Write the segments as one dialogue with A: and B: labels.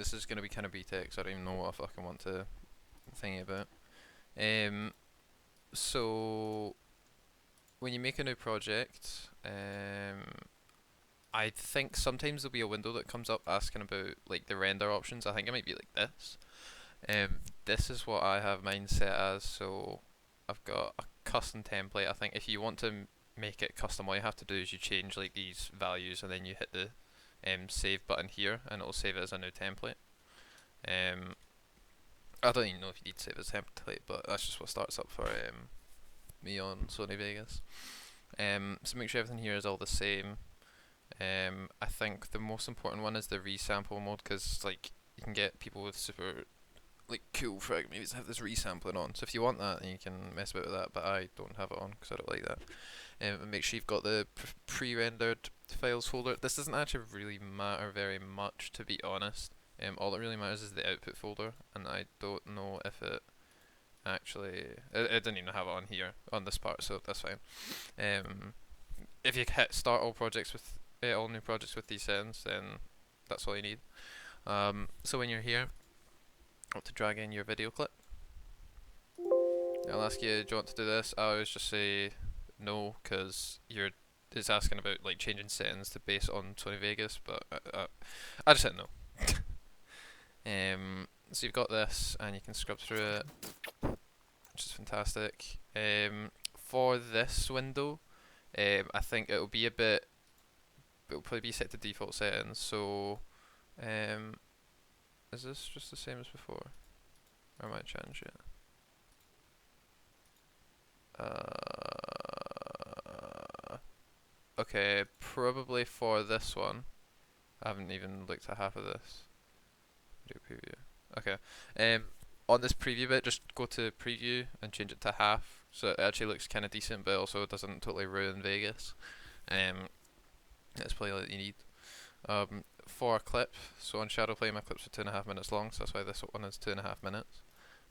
A: this is going to be kind of BTEC, so I don't even know what I fucking want to thingy about. So when you make a new project, I think sometimes there'll be a window that comes up asking about like the render options. I think it might be like this. This is what I have mine set as. So I've got a custom template. I think if you want to make it custom, all you have to do is you change like these values, and then you hit the save button here, and it'll save it as a new template. I don't even know if you need to save as a template, but that's just what starts up for me on Sony Vegas. So make sure everything here is all the same. I think the most important one is the resample mode, because like you can get people with super like cool frag movies have this resampling on. So if you want that, then you can mess about with that. But I don't have it on because I don't like that. And make sure you've got the pre-rendered files folder. This doesn't actually really matter very much, to be honest. All that really matters is the output folder, and I don't know if it actually. It didn't even have it on here on this part, so that's fine. If you hit start all projects with all new projects with these settings, then that's all you need. So when you're here, I want to drag in your video clip. I'll ask you, do you want to do this? I always just say no, because it's asking about like changing settings to base on Sony Vegas, but I just said no. So you've got this, and you can scrub through it, which is fantastic. For this window, I think it'll be it'll probably be set to default settings. So, is this just the same as before, or might I change it? Okay, probably for this one. I haven't even looked at half of this. Video preview. Okay. On this preview bit, just go to preview and change it to half, so it actually looks kind of decent, but also doesn't totally ruin Vegas. That's probably all that you need. For a clip, so on Shadowplay my clips are 2.5 minutes long, so that's why this one is 2.5 minutes.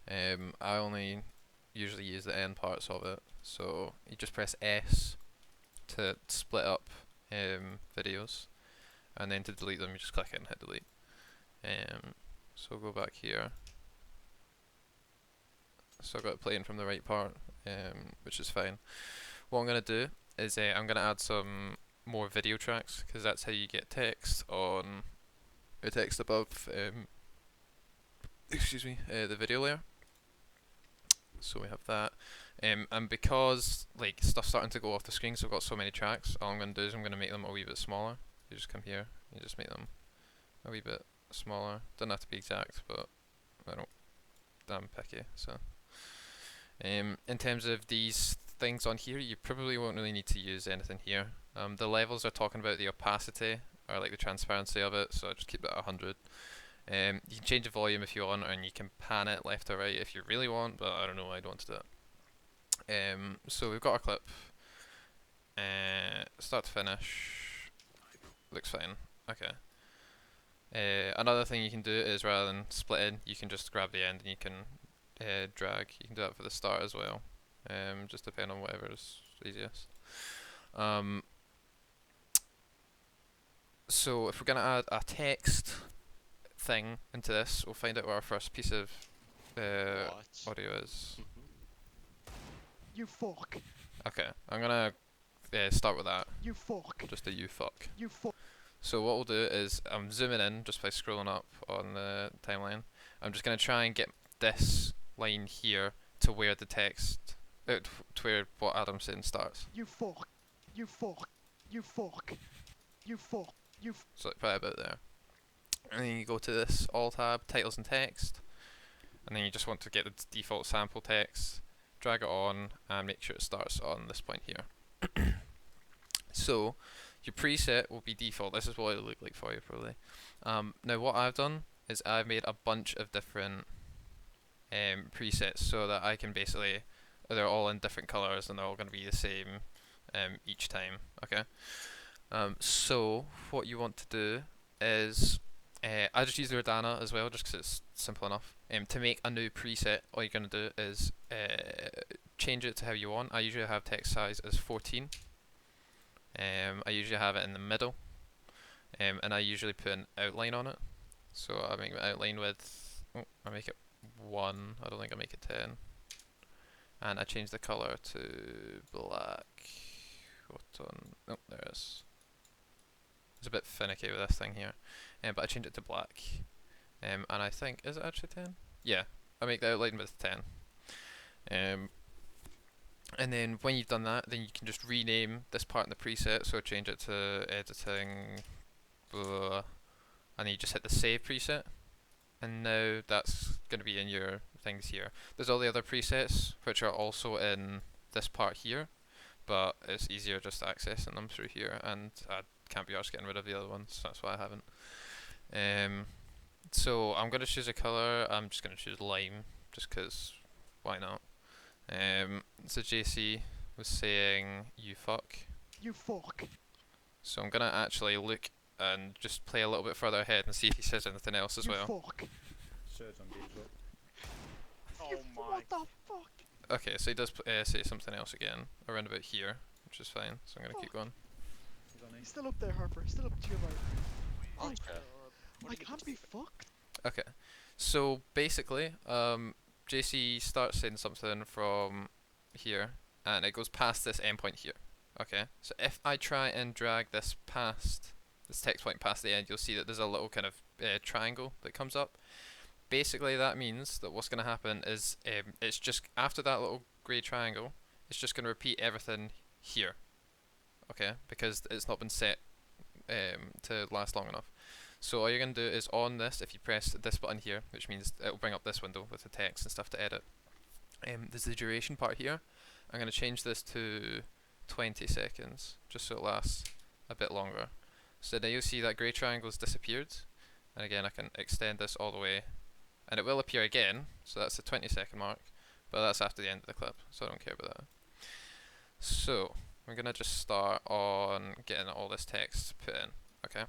A: I only usually use the end parts of it, so you just press S to split up videos, and then to delete them you just click it and hit delete. So go back here. So I've got it playing from the right part, which is fine. What I'm going to do is I'm going to add some more video tracks, because that's how you get text on the text above excuse me, the video layer. So we have that, and because like stuff's starting to go off the screen, so I've got so many tracks, all I'm going to do is I'm going to make them a wee bit smaller. You just come here, you just make them a wee bit smaller. Doesn't have to be exact, but I'm picky. So in terms of these things on here, you probably won't really need to use anything here. The levels are talking about the opacity, or like the transparency of it, so just keep that at 100. You can change the volume if you want, and you can pan it left or right if you really want, but I don't know, I don't want to do that. So we've got our clip. Start to finish. Looks fine. Okay. Another thing you can do is, rather than splitting, you can just grab the end and you can drag. You can do that for the start as well. Just depending on whatever is easiest. So if we're gonna add a text thing into this, we'll find out where our first piece of audio is.
B: You fuck.
A: Okay, I'm gonna start with that.
B: You fuck.
A: Just a you fuck.
B: You fuck.
A: So what we'll do is I'm zooming in just by scrolling up on the timeline. I'm just gonna try and get this line here to where the text, to where what Adam's saying starts.
B: You fuck. You fuck. You fuck. You fuck. You.
A: So like probably about there. And then you go to this all tab, titles and text, and then you just want to get the default sample text, drag it on, and make sure it starts on this point here. So your preset will be default. This is what it'll look like for you probably. Now what I've done is I've made a bunch of different presets, so that I can basically, they're all in different colors and they're all going to be the same each time. Okay. So what you want to do is, I just use the Rodana as well, just because it's simple enough. To make a new preset, all you're going to do is change it to how you want. I usually have text size as 14. I usually have it in the middle, and I usually put an outline on it. So I make my outline width. Oh, I make it 1. I don't think I make it 10. And I change the color to black. What on? Oh, there it is. It's a bit finicky with this thing here, but I change it to black. And I think, is it actually 10? Yeah, I make the outline width 10. And then when you've done that, then you can just rename this part in the preset. So change it to editing, blah, and then you just hit the save preset. And now that's going to be in your things here. There's all the other presets which are also in this part here, but it's easier just accessing them through here, and I can't be arsed getting rid of the other ones, that's why I haven't. So I'm going to choose a color. I'm just going to choose lime, just because why not? So JC was saying you fuck.
B: You fuck.
A: So I'm going to actually look and just play a little bit further ahead and see if he says anything else as
B: You
A: well.
B: fuck.
C: Oh my.
B: What the fuck?
A: Okay, so he does say something else again around about here, which is fine. So I'm gonna keep going.
B: He's still up there, Harper. He's still up to your right.
C: Oh
B: I,
C: god.
B: I can't be fucked.
A: Okay, so basically, JC starts saying something from here, and it goes past this endpoint here. Okay, so if I try and drag this past this text point past the end, you'll see that there's a little kind of triangle that comes up. Basically, that means that what's going to happen is it's just after that little grey triangle, it's just going to repeat everything here. Okay, because it's not been set to last long enough. So all you're going to do is on this, if you press this button here, which means it'll bring up this window with the text and stuff to edit. There's the duration part here. I'm going to change this to 20 seconds, just so it lasts a bit longer. So now you'll see that grey triangle's disappeared. And again, I can extend this all the way. And it will appear again, so that's the 20-second mark. But that's after the end of the clip, so I don't care about that. So, we're going to just start on getting all this text put in, okay?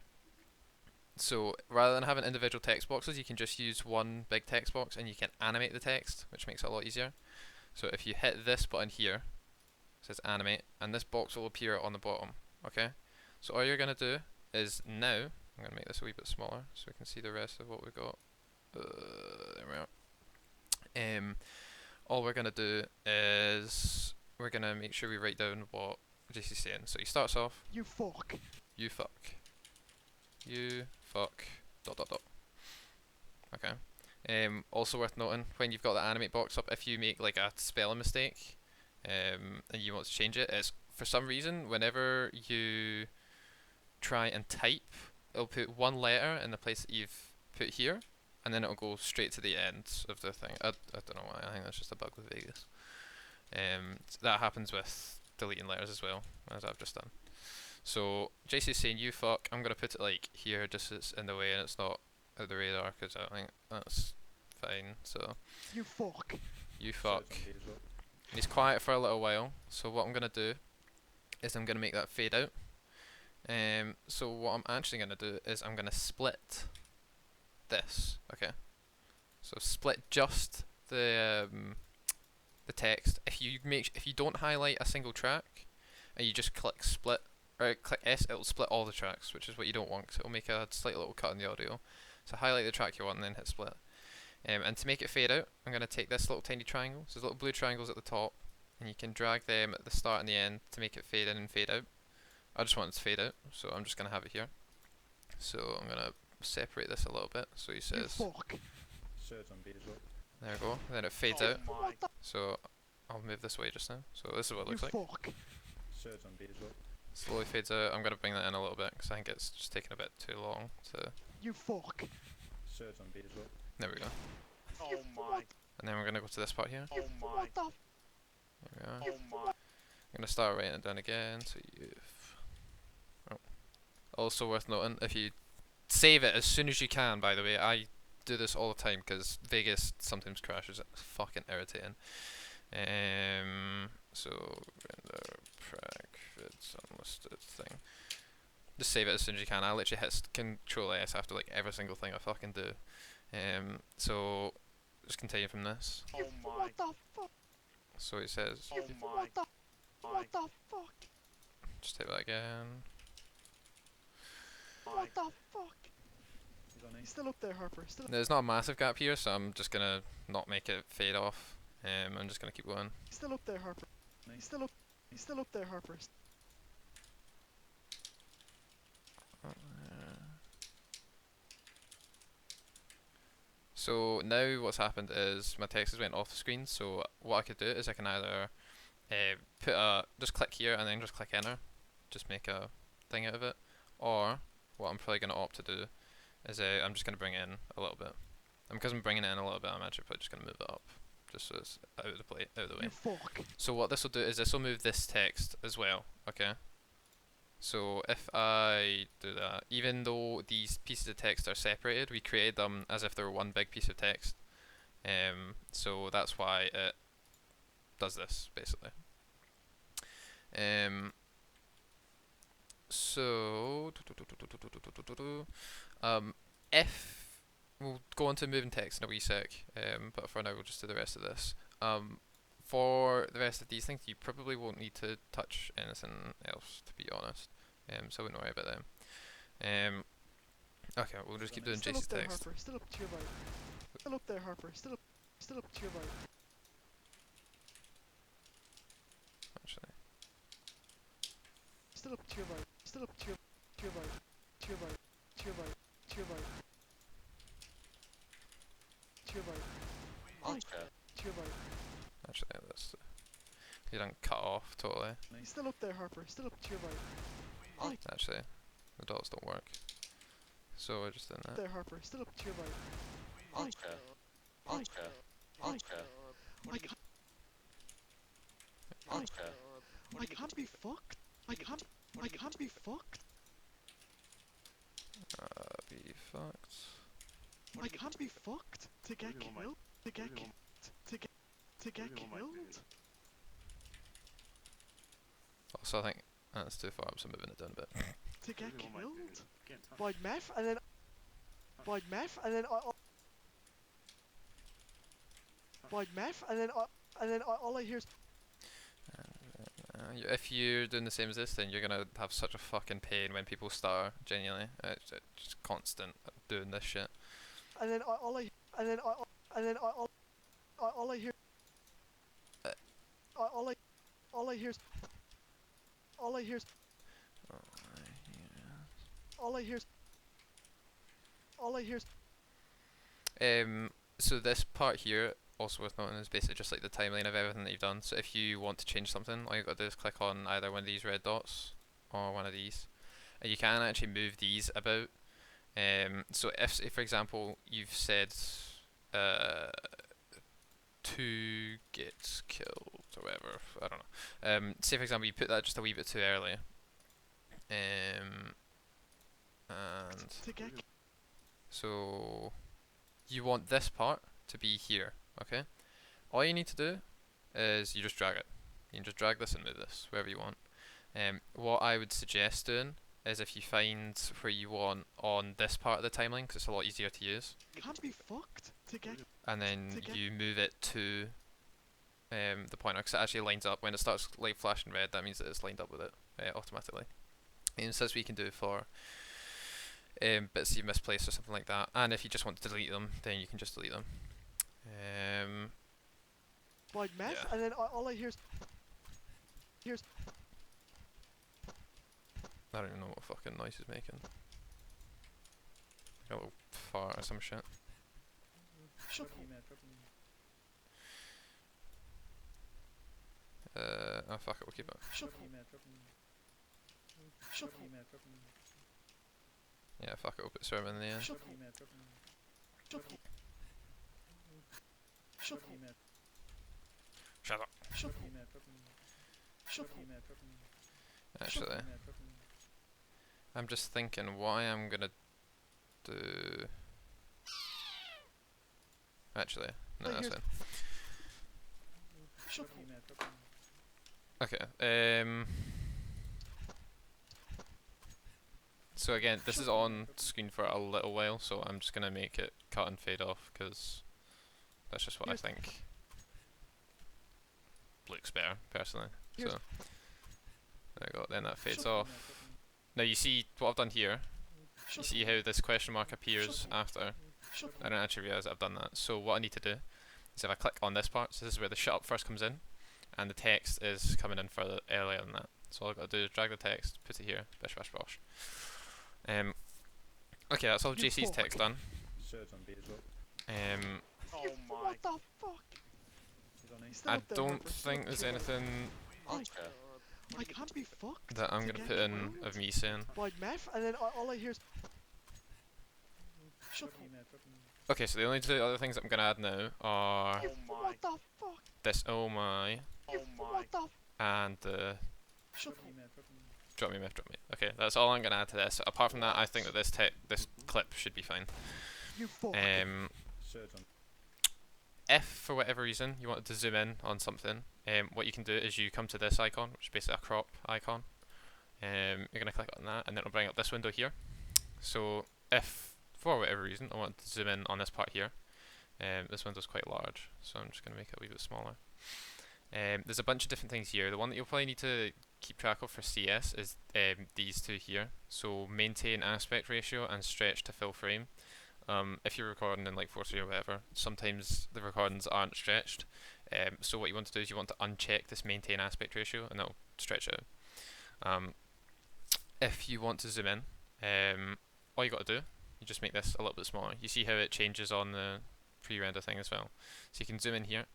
A: So, rather than having individual text boxes, you can just use one big text box and you can animate the text, which makes it a lot easier. So if you hit this button here, it says animate, and this box will appear on the bottom, okay? So all you're going to do is now, I'm going to make this a wee bit smaller so we can see the rest of what we've got. There we are. All we're going to do is we're going to make sure we write down what JC's saying. So he starts off,
B: You fuck.
A: you fuck, you fuck, dot dot dot. Okay. Also worth noting, when you've got the animate box up, if you make like a spelling mistake and you want to change it, it's for some reason whenever you try and type, it'll put one letter in the place that you've put here, and then it'll go straight to the end of the thing. I don't know why, I think that's just a bug with Vegas. That happens with deleting letters as well, as I've just done. So JC's saying you fuck, I'm going to put it like here just so it's in the way and it's not out the radar, because I think that's fine. So
B: You fuck.
A: you fuck. And he's quiet for a little while, so what I'm going to do is I'm going to make that fade out. So what I'm actually going to do is I'm going to split this, okay? So split just the text. If you don't highlight a single track and you just click split or click S, it'll split all the tracks, which is what you don't want, because it'll make a slight little cut in the audio. So highlight the track you want and then hit split. And to make it fade out, I'm going to take this little tiny triangle. So there's little blue triangles at the top, and you can drag them at the start and the end to make it fade in and fade out. I just want it to fade out, so I'm just going to have it here. So I'm going to separate this a little bit. So he
B: You
A: says,
B: fuck.
A: there we go. And then it fades out. So I'll move this way just now. So this is what it
B: You
A: looks like.
B: fuck.
A: Slowly fades out. I'm going to bring that in a little bit because I think it's just taking a bit too long to.
B: You fuck.
A: There we go.
C: Oh
B: You
C: my.
B: what?
A: And then we're going to go to this part here.
C: Oh my.
B: What the?
A: There we are.
C: Oh my.
A: I'm going to start writing it down again. So you. Oh. Also worth noting, if you save it as soon as you can, by the way, I do this all the time because Vegas sometimes crashes. It's fucking irritating. So render prac vids unlisted thing. Just save it as soon as you can. I literally hit Control S after like every single thing I fucking do. So just continue from this.
C: Oh my.
B: What the fuck?
A: So it says,
C: Oh my.
B: What the? What the fuck?
A: just type that again.
B: What the fuck? He's still up there, Harper. Still.
A: There's not a massive gap here, so I'm just gonna not make it fade off. I'm just gonna keep going.
B: He's still up there, Harper. He's still up. He's still up there, Harper.
A: So now what's happened is my text has went off the screen, so what I could do is I can either just click here and then just click enter, just make a thing out of it, or what I'm probably going to opt to do is I'm just going to bring it in a little bit. And because I'm bringing it in a little bit, I'm actually probably just going to move it up, just so it's out of the way.
B: You fuck.
A: So what this will do is this will move this text as well, okay? So if I do that, even though these pieces of text are separated, we created them as if they were one big piece of text. So that's why it does this, basically. So if we'll go on to moving text in a wee sec, but for now we'll just do the rest of this. For the rest of these things, you probably won't need to touch anything else, to be honest. So I wouldn't worry about them. Okay, we'll just keep doing
B: Still
A: Jason's
B: up there,
A: text.
B: Harper. Still up to your right. Still up there, Harper. Still up to your right.
A: Actually,
B: Still up to your right. Still up to your right. To your right. To your right. To your right. To your right.
C: Okay.
B: To your right.
A: actually, this you don't cut off totally.
B: Still up there, Harper. Still up to your right.
A: Actually, the dots don't work. So we're just doing that.
B: There, Harper. Still up to your right.
C: Okay. Okay. Okay.
B: I can't be fucked. I can't be fucked.
A: Be fucked.
B: I can't be fucked to get killed. To get killed.
A: Also, I think that's too far up, so I'm moving it down a bit.
B: To get killed by meth, and then by meth, and then by meth, and then all I hear is
A: If you're doing the same as this, then you're gonna have such a fucking pain when people start. Genuinely, it's just constant doing this shit.
B: and then all I and then all I hear all I hear is all I hear is all I hear is all I hear is
A: So this part here, also worth noting, is basically just like the timeline of everything that you've done. So if you want to change something, all you've got to do is click on either one of these red dots or one of these, and you can actually move these about. So if, say for example, you've said to get killed or whatever, I don't know. Say for example you put that just a wee bit too early. And
B: to get
A: so you want this part to be here, okay? All you need to do is you just drag it. You can just drag this and move this wherever you want. What I would suggest doing is if you find where you want on this part of the timeline, because it's a lot easier to use,
B: can't be fucked to get
A: and then
B: To get-
A: you move it to the pointer, because it actually lines up. When it starts like flashing red, that means that it's lined up with it automatically. And so that's what you can do for bits you've misplaced or something like that. And if you just want to delete them, then you can just delete them.
B: by meth,
A: Yeah.
B: and then all I hear is
A: I don't even know what fucking noise he's making. Like a little fart or some shit.
B: shut
A: Oh fuck it, we'll keep it.
B: shut shut
A: Yeah, fuck it, we'll put sermon in the end.
B: shut shut shut
A: Shut up.
B: shut shut
A: Actually, I'm just thinking what I am gonna do. Actually, no, that's fine.
B: shut
A: Okay. So again, this is on screen for a little while, so I'm just gonna make it cut and fade off because that's just what I think looks better, personally. So there you go. Then that fades off. Now you see what I've done here You see how this question mark appears after?
B: Shut
A: I don't actually realise that I've done that. So what I need to do is if I click on this part, so this is where the shut up first comes in, and the text is coming in further earlier than that. So all I've got to do is drag the text, put it here, bish bash bosh. Okay, that's all
B: You
A: JC's
B: fuck.
A: text done.
D: Shirts on B as well.
C: Oh my.
B: What the fuck?
D: He's on
B: He's
D: E.
B: still
A: I
B: up there,
A: don't
B: Harper.
A: think there's anything
C: Okay.
B: I can't be fucked.
A: that I'm
B: to
A: gonna
B: get
A: put in
B: killed
A: of me saying.
B: by meth, and then all I hear is. Shut
D: Fucking
B: up.
D: mad, fucking.
A: Okay, so the only two other things that I'm gonna add now are
B: You
C: Oh my.
B: What the fuck?
A: this oh my
C: Oh my.
B: What the?
A: and the
B: Shut up.
D: Fucking mad, fucking.
A: drop me myth, drop me. Okay, that's all I'm gonna add to this. Apart from that, I think that this clip should be fine.
B: You fuck.
D: Shirts on.
A: If for whatever reason you wanted to zoom in on something, what you can do is you come to this icon, which is basically a crop icon. You're gonna click on that, and then it'll bring up this window here. So if for whatever reason I want to zoom in on this part here, this window's quite large, so I'm just gonna make it a wee bit smaller. There's a bunch of different things here. The one that you'll probably need to keep track of for CS is these two here. So maintain aspect ratio and stretch to fill frame. If you're recording in like 4:3 or whatever, sometimes the recordings aren't stretched. So what you want to do is you want to uncheck this maintain aspect ratio, and that'll stretch it out. If you want to zoom in, all you got to do, you just make this a little bit smaller. You see how it changes on the pre-render thing as well. So you can zoom in here.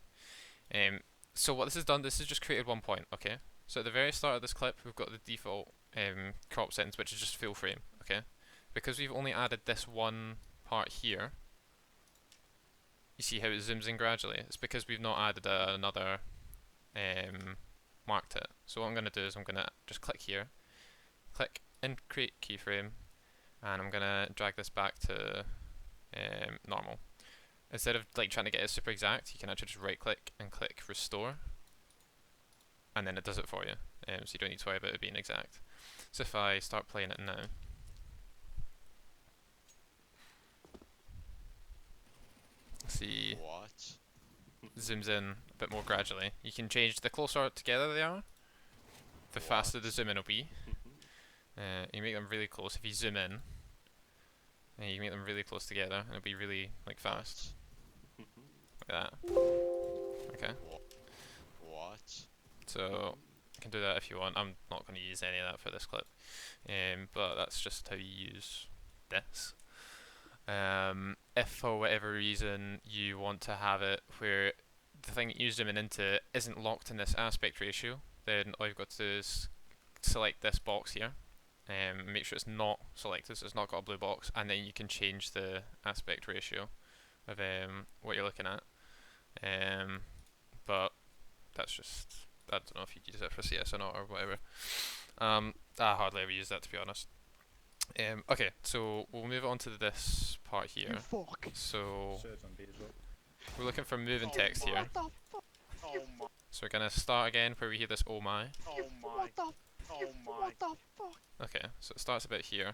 A: So what this has done, this has just created one point, okay? So at the very start of this clip, we've got the default crop settings, which is just full frame, okay? Because we've only added this one part here, you see how it zooms in gradually. It's because we've not added another mark to it. So what I'm going to do is I'm going to just click here, click in create keyframe, and I'm going to drag this back to normal. Instead of like trying to get it super exact, you can actually just right click and click restore, and then it does it for you. So you don't need to worry about it being exact. So if I start playing it now, see,
C: What?
A: zooms in a bit more gradually. You can change the closer together they are, the faster the zoom in will be. You make them really close. If you zoom in, you can make them really close together, and it'll be really like fast. Like that. Okay.
C: What?
A: So you can do that if you want. I'm not going to use any of that for this clip, but that's just how you use this. If for whatever reason you want to have it where the thing that you're zooming into isn't locked in this aspect ratio, then all you've got to do is select this box here, make sure it's not selected, so it's not got a blue box, and then you can change the aspect ratio of what you're looking at. But that's just, I don't know if you'd use it for CS or not or whatever. I hardly ever use that, to be honest. Okay, so we'll move on to this part here.
B: You fuck.
A: So
D: Shirts on B as well.
A: we're looking for moving
C: Oh
A: text
C: my.
A: here.
B: What the fuck?
C: Oh my.
A: So we're gonna start again where we hear this oh my.
C: Oh my.
B: What the?
C: Oh my.
B: What the fuck?
A: Okay, so it starts about here.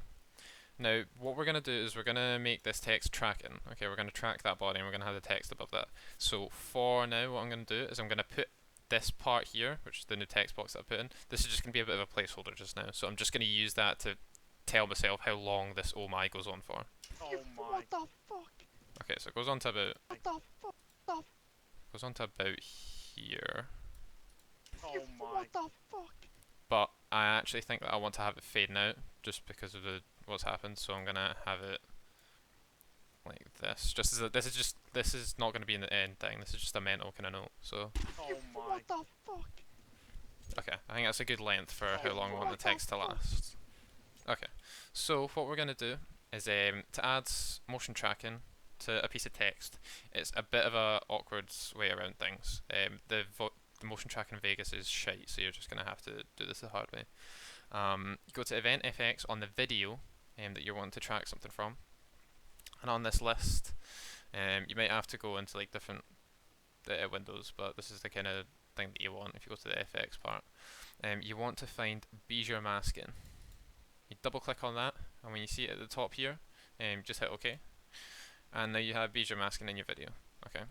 A: Now, what we're going to do is we're going to make this text tracking. Okay, we're going to track that body and we're going to have the text above that. So for now, what I'm going to do is I'm going to put this part here, which is the new text box that I put in. This is just going to be a bit of a placeholder just now. So I'm just going to use that to tell myself how long this oh my goes on for.
C: Oh my.
B: What the fuck?
A: Okay, so it goes on to about,
B: What the fuck?
A: goes on to about here.
C: Oh my.
B: What the fuck?
A: But I actually think that I want to have it fading out just because of what's happened. So I'm gonna have it like this. Just as this is not gonna be in the end thing. This is just a mental kind of note. So
C: Oh my.
B: What the fuck?
A: okay, I think that's a good length for how long we want the text to last. Okay, so what we're gonna do is to add motion tracking to a piece of text. It's a bit of a awkward way around things. The motion tracking in Vegas is shite, so you're just going to have to do this the hard way. You go to Event FX on the video that you're wanting to track something from, and on this list you might have to go into like different windows, but this is the kind of thing that you want if you go to the FX part. You want to find Bezier masking. You double click on that, and when you see it at the top here, just hit OK, and now you have Bezier masking in your video. Okay.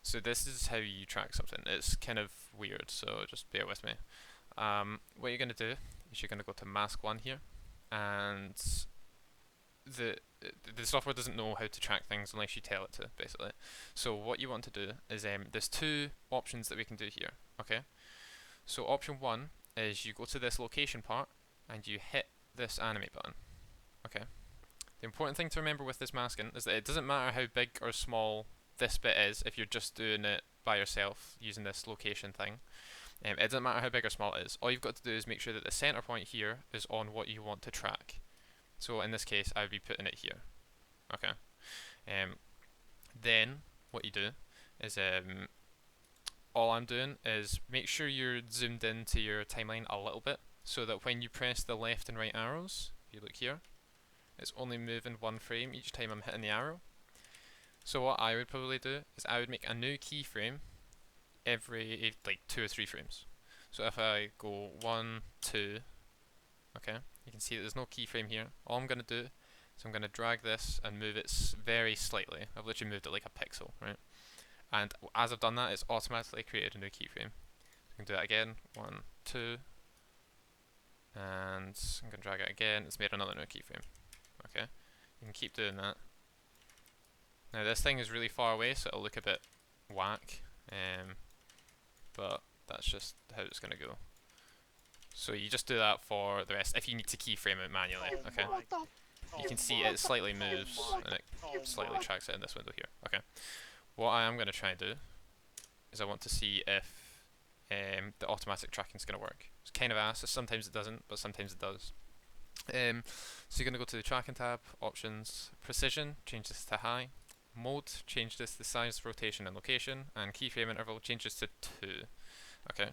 A: So this is how you track something. It's kind of weird, so just bear with me. What you're going to do is you're going to go to mask 1 here, and the software doesn't know how to track things unless you tell it to, basically. So what you want to do is there's two options that we can do here. Okay. So option one is you go to this location part and you hit this animate button. Okay. The important thing to remember with this masking is that it doesn't matter how big or small this bit is if you're just doing it by yourself using this location thing. It doesn't matter how big or small it is. All you've got to do is make sure that the center point here is on what you want to track. So in this case, I would be putting it here. Okay. Then what you do is all I'm doing is make sure you're zoomed into your timeline a little bit, so that when you press the left and right arrows, if you look here, it's only moving one frame each time I'm hitting the arrow. So what I would probably do is I would make a new keyframe every like 2 or 3 frames. So if I go 1, 2, okay, you can see that there's no keyframe here. All I'm going to do is I'm going to drag this and move it very slightly. I've literally moved it like a pixel, right? And as I've done that, it's automatically created a new keyframe. I can do that again, 1, 2, and I'm going to drag it again. It's made another new keyframe. Okay, you can keep doing that. Now this thing is really far away, so it'll look a bit whack, but that's just how it's going to go. So you just do that for the rest, if you need to keyframe it manually, okay?
B: What the?
A: You can see it slightly moves, and it slightly tracks it in this window here, okay? What I am going to try and do is I want to see if the automatic tracking is going to work. It's kind of ass, sometimes it doesn't, but sometimes it does. So you're going to go to the tracking tab, options, precision, change this to high, mode, change this to size, rotation and location, and keyframe interval, change this to 2. Okay.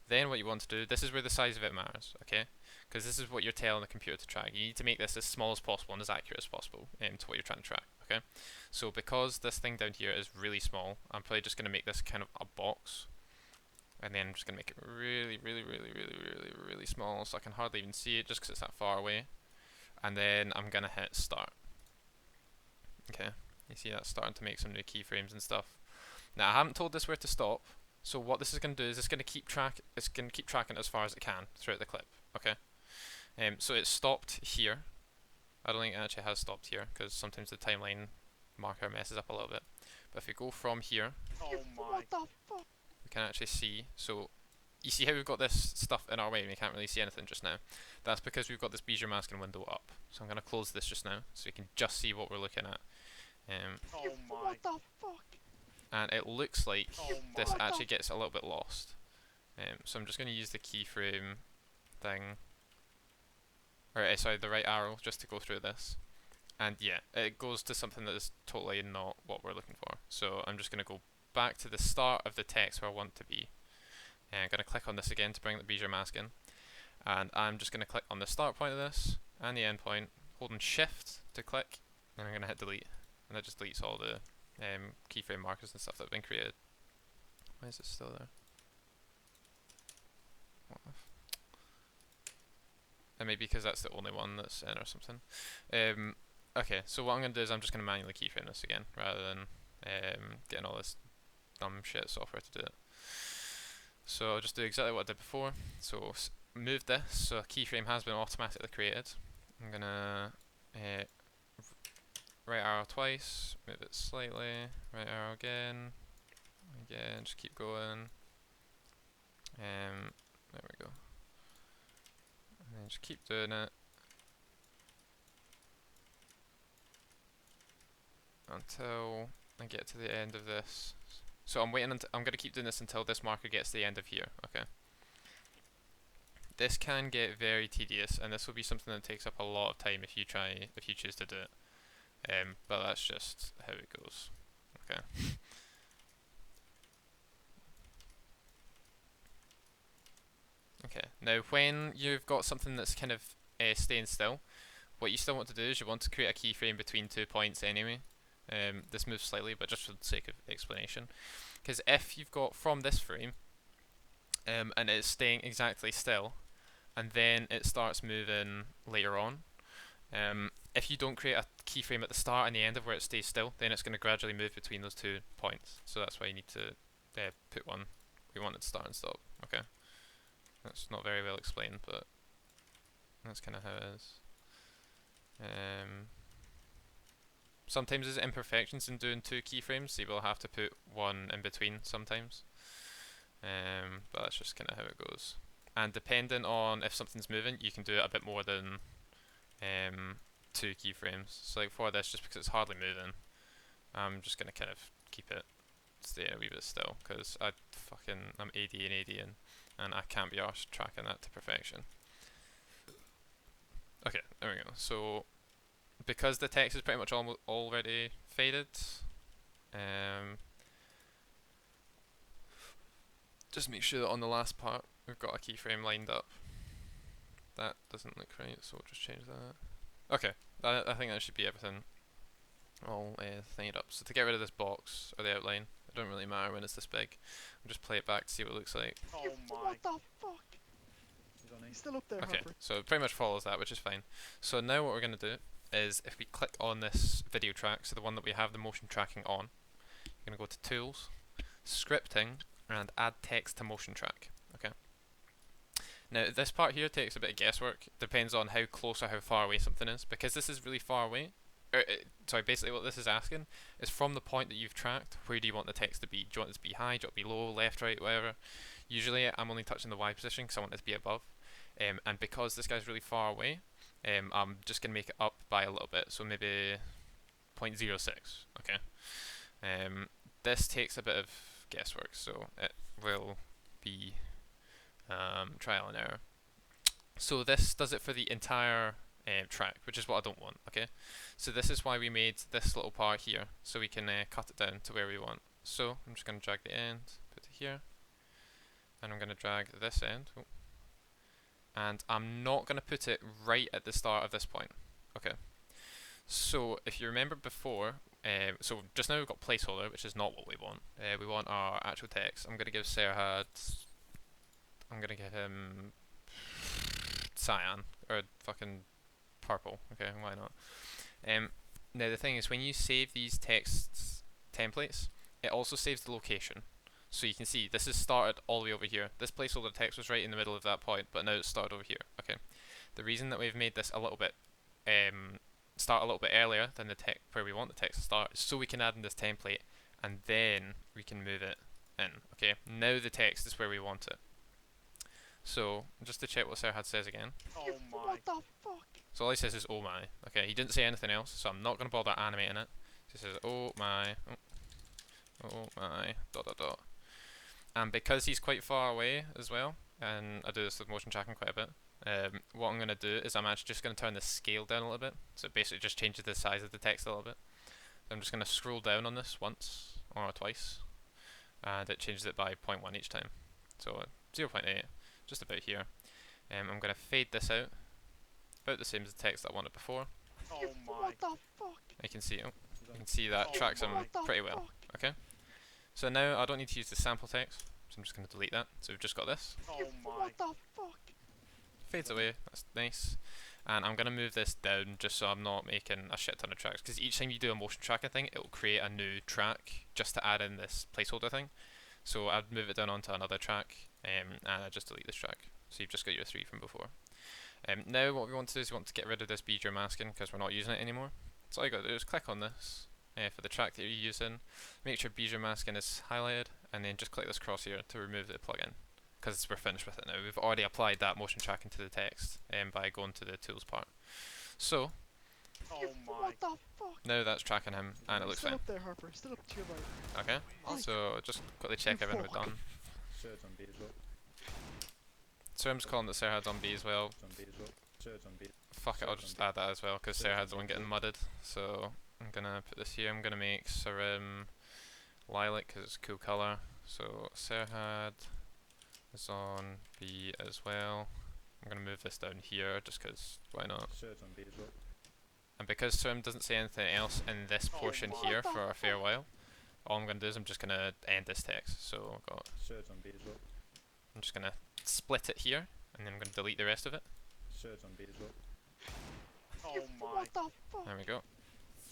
A: Then what you want to do, this is where the size of it matters, okay? Because this is what you're telling the computer to track. You need to make this as small as possible and as accurate as possible to what you're trying to track, okay? So because this thing down here is really small, I'm probably just going to make this kind of a box. And then I'm just going to make it really, really, really, really, really, really small so I can hardly even see it just because it's that far away. And then I'm going to hit start. Okay, you see that's starting to make some new keyframes and stuff. Now I haven't told this where to stop. So what this is going to do is it's going to keep tracking as far as it can throughout the clip. Okay. So it stopped here. I don't think it actually has stopped here because sometimes the timeline marker messes up a little bit. But if we go from here,
C: Oh my.
B: What the fuck?
A: we can actually see. So you see how we've got this stuff in our way and we can't really see anything just now. That's because we've got this Bezier masking window up. So I'm going to close this just now so we can just see what we're looking at.
C: Oh my.
B: What the fuck?
A: And it looks like
C: Oh
A: this
C: my.
A: actually gets a little bit lost. So I'm just going to use the keyframe thing, or sorry, the right arrow, just to go through this. And yeah, it goes to something that is totally not what we're looking for. So I'm just going to go back to the start of the text where I want to be. And I'm going to click on this again to bring the Bezier mask in. And I'm just going to click on the start point of this and the end point, holding shift to click, and I'm going to hit delete. And that just deletes all the keyframe markers and stuff that have been created. Why is it still there? What the and maybe because that's the only one that's in or something. Okay, so what I'm going to do is I'm just going to manually keyframe this again, rather than getting all this dumb shit software to do it. So I'll just do exactly what I did before. So move this, so a keyframe has been automatically created. I'm going to right arrow twice, move it slightly, right arrow again, just keep going. There we go. And then just keep doing it until I get to the end of this. So I'm waiting until I'm going to keep doing this until this marker gets to the end of here. Okay. This can get very tedious, and this will be something that takes up a lot of time if you choose to do it. But that's just how it goes. Okay. Okay. Now, when you've got something that's kind of staying still, what you still want to do is you want to create a keyframe between 2 points anyway. This moves slightly, but just for the sake of explanation. Because if you've got from this frame, and it's staying exactly still, and then it starts moving later on, if you don't create a keyframe at the start and the end of where it stays still, then it's going to gradually move between those 2 points. So that's why you need to put one. We want it to start and stop. Okay. That's not very well explained, but that's kind of how it is. sometimes there's imperfections in doing 2 keyframes, so you will have to put one in between sometimes. But that's just kind of how it goes. And depending on if something's moving, you can do it a bit more than 2 keyframes. So like for this, just because it's hardly moving, I'm just gonna kind of keep it stay a wee bit still, because I'm AD and I can't be arsed tracking that to perfection. Okay, there we go. So because the text is pretty much already faded, just make sure that on the last part we've got a keyframe lined up. That doesn't look right, so we'll just change that. Okay, I think that should be everything all thingied up. So to get rid of this box, or the outline, it don't really matter when it's this big. I'll just play it back to see what it looks like.
C: Oh my.
B: What the fuck?
D: He's on
B: He's
D: E.
B: still up there,
A: Okay,
B: Harper.
A: so it pretty much follows that, which is fine. So now what we're going to do is, if we click on this video track, so the one that we have the motion tracking on, you're going to go to Tools, Scripting, and Add Text to Motion Track. Okay. Now this part here takes a bit of guesswork, depends on how close or how far away something is. Because this is really far away, sorry, basically what this is asking is from the point that you've tracked, where do you want the text to be? Do you want it to be high, do you want it to be low, left, right, whatever? Usually I'm only touching the Y position because I want it to be above. And because this guy's really far away, I'm just going to make it up by a little bit, so maybe 0.06, okay? This takes a bit of guesswork, so it will be trial and error. So this does it for the entire track, which is what I don't want, okay? So this is why we made this little part here, so we can cut it down to where we want. So I'm just going to drag the end, put it here, and I'm going to drag this end, and I'm not going to put it right at the start of this point, okay? So if you remember before, so just now we've got placeholder, which is not what we want. We want our actual text. I'm going to give Serhad, I'm going to give him cyan, or fucking purple, okay, why not? Now the thing is, when you save these text templates, it also saves the location. So you can see this is started all the way over here. This placeholder text was right in the middle of that point, but now it's started over here. Okay. The reason that we've made this a little bit start a little bit earlier than the text where we want the text to start is so we can add in this template and then we can move it in. Okay. Now the text is where we want it. So just to check what Serhad says again.
C: Oh my.
B: What the fuck?
A: So all he says is oh my. Okay. He didn't say anything else, so I'm not going to bother animating it. He says oh my. Oh my. Dot dot dot. And because he's quite far away as well, and I do this with motion tracking quite a bit, what I'm going to do is I'm actually just going to turn the scale down a little bit. So it basically just changes the size of the text a little bit. So I'm just going to scroll down on this once or twice, and it changes it by 0.1 each time. So 0.8, just about here. I'm going to fade this out, about the same as the text that I wanted before.
C: Oh my.
B: What the fuck?
A: You can see,
D: He's
A: you
D: on
A: can see that
C: Oh
A: tracks him
C: my.
B: What the
A: pretty well.
B: fuck?
A: Okay. So now I don't need to use the sample text, so I'm just going to delete that. So we've just got this.
C: Oh my.
B: What the fuck?
A: Fades away, that's nice. And I'm going to move this down just so I'm not making a shit ton of tracks, because each time you do a motion tracking thing, it will create a new track just to add in this placeholder thing. So I'd move it down onto another track, and I just delete this track. So you've just got your 3 from before. Now what we want to do is we want to get rid of this bezier masking, because we're not using it anymore. So all you got to do is click on this for the track that you're using, make sure bezier masking is highlighted, and then just click this cross here to remove the plugin, because we're finished with it now. We've already applied that motion tracking to the text by going to the tools part. So
C: Oh my.
B: What the fuck?
A: now that's tracking him, and it looks
B: Still
A: fine.
B: up there, Harper. Still up to your right.
A: Okay,
B: Like,
A: so just quickly check
B: you
A: everything we've
B: fuck.
A: done.
D: Surge on B as well.
A: So I'm just calling that Serhad's on B as well.
D: It's on B as well. Surge on B.
A: Fuck it, I'll just add that as well, because Serhad's the one getting mudded. So I'm gonna put this here. I'm gonna make Sarim lilac because it's a cool color. So Serhad is on B as well. I'm gonna move this down here just because why not?
D: Surge on B as well.
A: And because Sarim doesn't say anything else in this
C: Oh
A: portion
C: my.
A: here for a fair while, all I'm gonna do is I'm just gonna end this text. So I've got,
D: Surge on B as well.
A: I'm just gonna split it here, and then I'm gonna delete the rest of it.
D: Surge on B as well.
C: Oh my.
B: What the fuck?
A: There we go.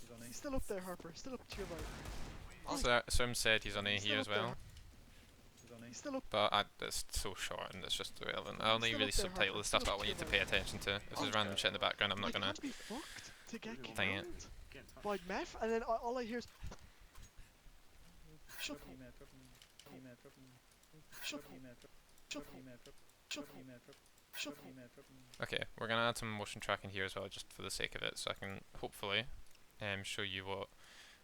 D: He's on E.
B: Still up there, Harper. Still up to your right.
A: So Sarim said he's on A
B: Still
A: here
B: up
A: as
B: there.
A: well.
D: He's on E.
B: Still up.
A: But it's so short and it's just irrelevant. I only
B: Still
A: really
B: up there,
A: subtitle
B: Harper.
A: the stuff that
B: Still
A: I want you
B: up
A: to
B: to
A: pay
B: your
A: attention to. If there's
B: Okay.
A: random shit in the background, I'm not
B: You
A: gonna
B: can't be fucked to get
A: Dang it.
B: killed. by meth, and then all I hear is shut
D: Drop
B: up,
D: me, man, drop me. Me, man, drop me.
B: shut
D: Drop
B: up,
D: me, man, drop
B: shut
D: me,
B: up,
D: man, drop
B: shut
D: me,
B: up,
D: man, drop
B: shut
D: me,
B: up.
D: man, drop me.
A: Okay, we're gonna add some motion tracking here as well, just for the sake of it, so I can hopefully show you what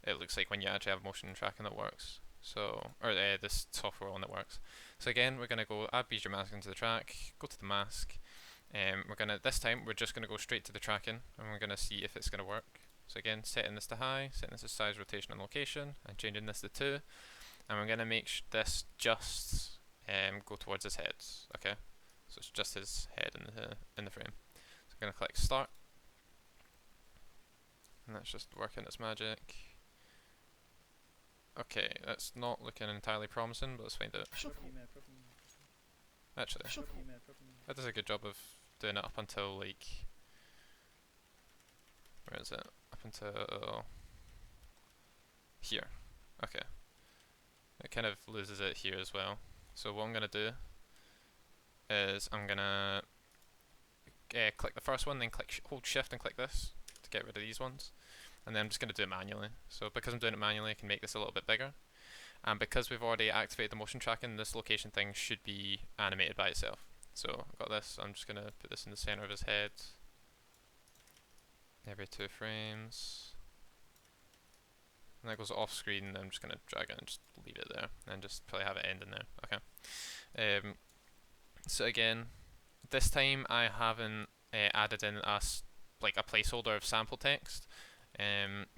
A: it looks like when you actually have motion tracking that works. So, or this software one that works. So again, we're gonna go add bezier mask into the track, go to the mask. This time we're just gonna go straight to the tracking, and we're gonna see if it's gonna work. So again, setting this to high, setting this to size, rotation, and location, and changing this to 2. And we're gonna make this just go towards his head. Okay, so it's just his head in the frame. So I'm gonna click start, and that's just working its magic. Okay, that's not looking entirely promising, but let's find out.
B: Shut
D: Drop me,
B: up,
D: man, drop me.
A: Actually,
B: shut
D: Drop me,
B: up.
D: man, drop me.
A: that does a good job of doing it up until like, where is it? Up until here. Okay. It kind of loses it here as well. So what I'm gonna do is I'm gonna click the first one, then hold shift and click this to get rid of these ones. And then I'm just going to do it manually. So because I'm doing it manually, I can make this a little bit bigger. And because we've already activated the motion tracking, this location thing should be animated by itself. So I've got this, I'm just going to put this in the center of his head. Every 2 frames. And that goes off screen, and I'm just going to drag it and just leave it there. And just probably have it end in there. Okay. So again, this time I haven't added in a placeholder of sample text.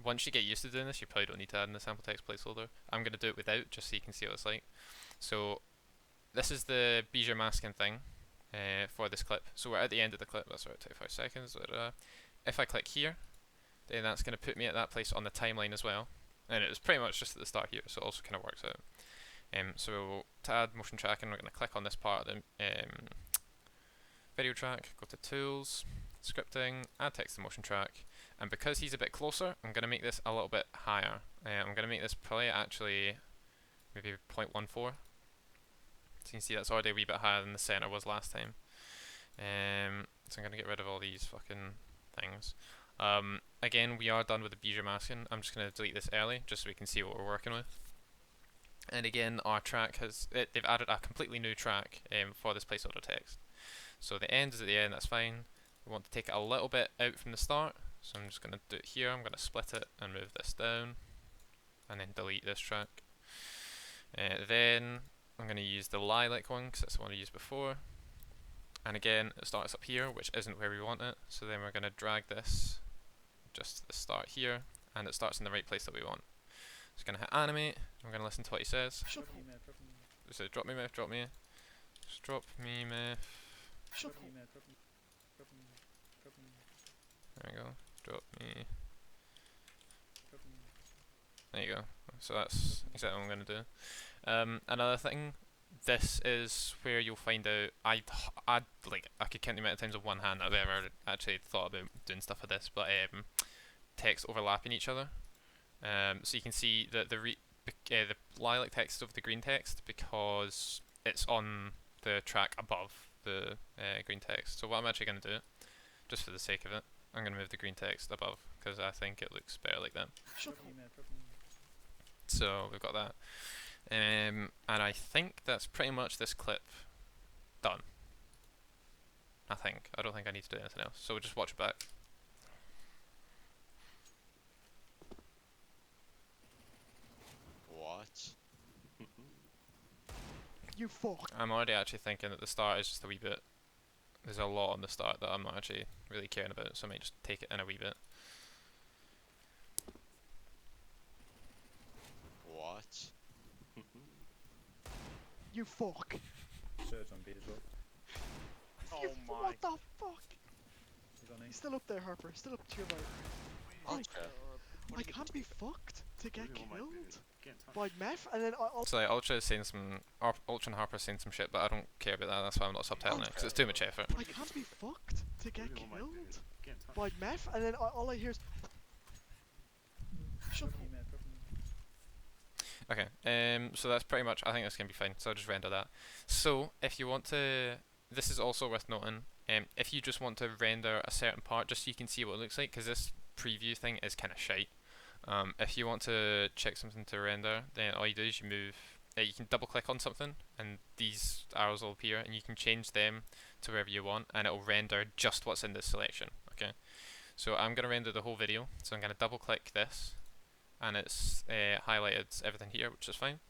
A: Once you get used to doing this, you probably don't need to add in the sample text placeholder. I'm going to do it without, just so you can see what it's like. So this is the bezier masking thing for this clip. So we're at the end of the clip, that's about 25 seconds. If I click here, then that's going to put me at that place on the timeline as well. And it was pretty much just at the start here, so it also kind of works out. So to add motion tracking, we're going to click on this part of the video track, go to Tools, Scripting, Add Text to Motion Track, and because he's a bit closer, I'm going to make this a little bit higher. I'm going to make this probably actually maybe 0.14. So you can see that's already a wee bit higher than the center was last time. So I'm going to get rid of all these fucking things. Again, we are done with the bezier masking. I'm just going to delete this early, just so we can see what we're working with. And again, our track they've added a completely new track for this placeholder text. So the end is at the end, that's fine. We want to take it a little bit out from the start, so I'm just going to do it here. I'm going to split it and move this down, and then delete this track. Then I'm going to use the lilac one, because that's the one we used before. And again, it starts up here, which isn't where we want it, so then we're going to drag this just to the start here, and it starts in the right place that we want. Just going to hit animate, I'm going to listen to what he says.
B: Shut
D: Drop me,
B: up,
D: man, drop me.
A: So drop me meth, drop me. Just drop me meth.
B: shut
D: Drop
B: up.
D: me, man, drop me. Drop me. Drop me.
A: There we go. Drop me.
D: Drop me.
A: There you go. So that's exactly what I'm going to do. Another thing, this is where you'll find out, I could count the amount of times with one hand I've ever actually thought about doing stuff with this, but text overlapping each other. So you can see that the lilac text over the green text because it's on the track above the green text. So what I'm actually going to do, just for the sake of it, I'm going to move the green text above because I think it looks better like that.
B: Shut
D: Drop me,
B: up.
D: man, drop me.
A: So we've got that. And I think that's pretty much this clip done. I don't think I need to do anything else. So we'll just watch it back.
E: What?
B: You fuck.
A: I'm already actually thinking that the start is just a wee bit. There's a lot on the start that I'm not actually really caring about, so I might just take it in a wee bit.
E: What?
B: You fuck.
D: Surge on bezier.
C: Oh
B: You
C: my.
B: what the fuck?
D: He's on
B: He's
D: A.
B: still up there, Harper. Still up to your right.
E: Oh,
B: I can't be fucked to get
C: What do you want,
B: killed
C: mate? Get in touch.
B: by meth, and then I'll.
A: So like, Ultra is saying Ultra and Harper is saying some shit, but I don't care about that. That's why I'm not subtitling it because it's too much effort.
B: I can't be fucked to get
C: What do you want, mate?
B: killed
C: Get in touch.
B: by meth, and then all I hear is. Shut
D: Drop
B: up.
D: me, man, drop me.
A: Okay, so that's pretty much, I think that's going to be fine, so I'll just render that. So, if you want to, this is also worth noting, if you just want to render a certain part, just so you can see what it looks like, because this preview thing is kind of shite, If you want to check something to render, then all you do is you move. You can double click on something, and these arrows will appear, and you can change them to wherever you want, and it'll render just what's in this selection. Okay. So I'm gonna render the whole video. So I'm gonna double click this, and it's highlighted everything here, which is fine.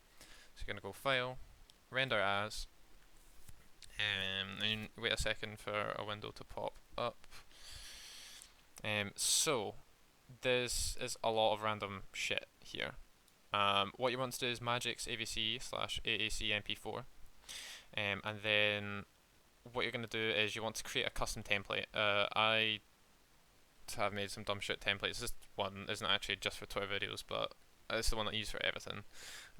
A: So you're gonna go File, Render As, and wait a second for a window to pop up. So this is a lot of random shit here. What you want to do is magix avc/aac mp4, and then what you're going to do is you want to create a custom template. I have made some dumb shit templates. This one isn't actually just for Twitter videos, but it's the one that I use for everything.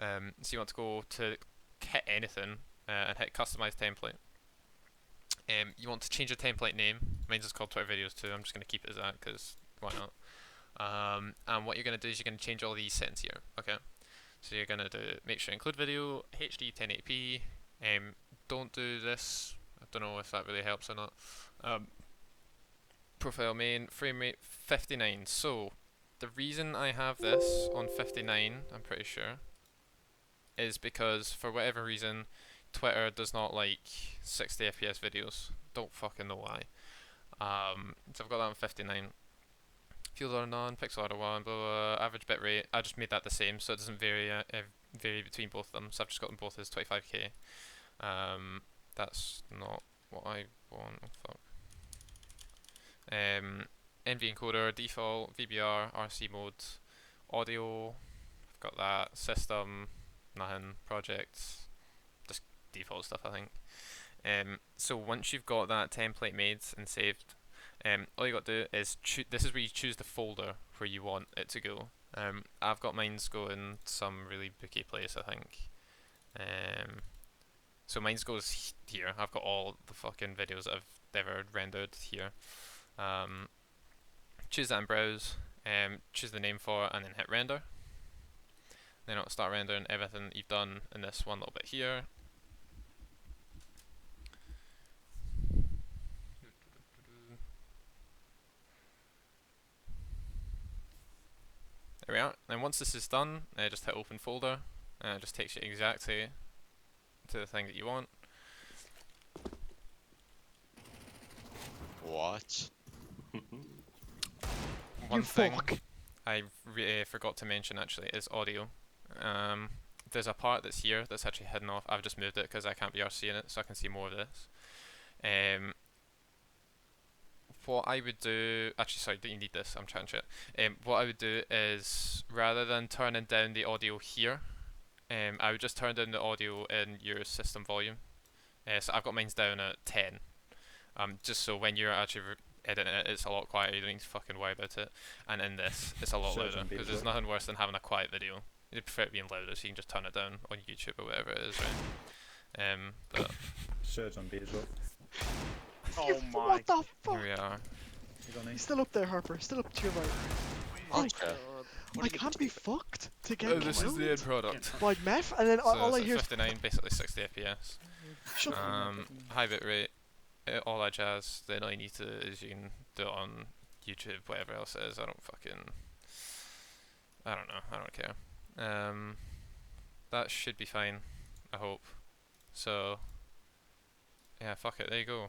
A: So you want to go to hit anything and hit customize template. You want to change the template name. Mine's just called Twitter videos too. I'm just going to keep it as that because why not? And what you're going to do is you're going to change all these settings here. Okay. So you're going to make sure include video, HD 1080p. Don't do this. I don't know if that really helps or not. Profile main, frame rate 59. So the reason I have this on 59, I'm pretty sure, is because for whatever reason Twitter does not like 60 FPS videos. Don't fucking know why. So I've got that on 59. Field order none, pixel order 1, blah, blah, blah, average bitrate. I just made that the same, so it doesn't vary between both of them. So I've just got them both as 25k. That's not what I want. Oh, fuck. NV encoder, default, VBR, RC mode, audio. I've got that. System, nothing. Projects, just default stuff, I think. So once you've got that template made and saved, all you got to do is this is where you choose the folder where you want it to go. I've got mine's going some really booky place, I think. So mine's goes here. I've got all the fucking videos that I've ever rendered here. Choose that and browse. Choose the name for it and then hit render. Then it'll start rendering everything that you've done in this one little bit here. There we are. And once this is done, just hit open folder, and it just takes you exactly to the thing that you want.
E: What?
A: One thing
B: fuck.
A: I forgot to mention actually is audio. There's a part that's here that's actually hidden off. I've just moved it because I can't be arsed seeing it, so I can see more of this. What I would do, actually sorry, don't you need this, I'm trying shit. What I would do is, rather than turning down the audio here, I would just turn down the audio in your system volume. So I've got mine's down at 10. Just so when you're actually editing it, it's a lot quieter, you don't need to fucking worry about it. And in this, it's a lot
D: Search
A: louder,
D: on
A: because
D: beat
A: there's
D: as
A: nothing worse than having a quiet video. You'd prefer it being louder, so you can just turn it down on YouTube or whatever it is, right? But
D: Surge on beat as well.
C: Oh my.
B: What the fuck?
A: here we are.
D: He's on A.
B: He's still up there, Harper. Still up to your right.
E: Okay.
B: I can't be fucked to get
A: This is the end
B: killed
A: product.
B: by meth, and then
A: So
B: all I
A: it's
B: hear
A: at
B: is
A: 59, basically 60 FPS.
B: shut
A: High bit rate, all that jazz. Then all you need to is you can do it on YouTube, whatever else it is. I don't know. I don't care. That should be fine. I hope. So yeah, fuck it. There you go.